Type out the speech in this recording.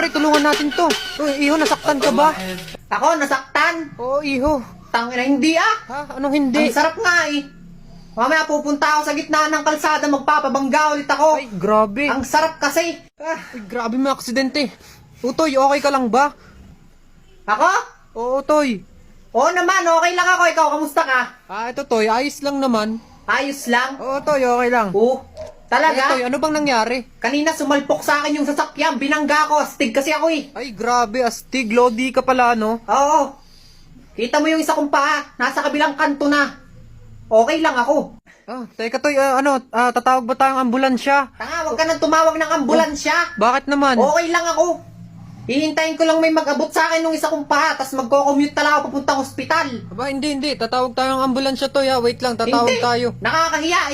pre, tulungan natin to. Uy, iho, nasaktan ka ba? Ako, nasaktan. Oo, iho. Tangina, hindi ah. Ha? Anong hindi? Ang sarap nga eh. Mamaya pupunta ako sa gitna ng kalsada, magpapabangga ulit ako. Ay, grabe. Ang sarap kasi. Ay, grabe may aksidente. Utoy, okay ka lang ba? Ako? Oo, Toy. Oo naman, okay lang ako. Ikaw, kamusta ka? Ito, Toy, ayos lang naman. Ayos lang. Oo, Toy, okay lang. Oo. Talaga? Toy, ano bang nangyari? Kanina sumalpok sa akin yung sasakyan. Binangga ko. Astig kasi ako eh. Ay, grabe, astig. Lodi ka pala, no? Oo. Kita mo yung isa kong paa. Nasa kabilang kanto na. Okay lang ako. Teka, Toy, tatawag ba tayong ambulansya? Tanga, huwag ka nang tumawag ng ambulansya. Bakit naman? Okay lang ako. Hihintayin ko lang may mag-abot sa akin nung isa kong paa. Tapos magko-commute talaga ako papuntang ospital. Aba, hindi. Tatawag tayong ambulansya, Toy, ha? Wait lang, tatawag Hindi. tayo. Nakakahiya eh.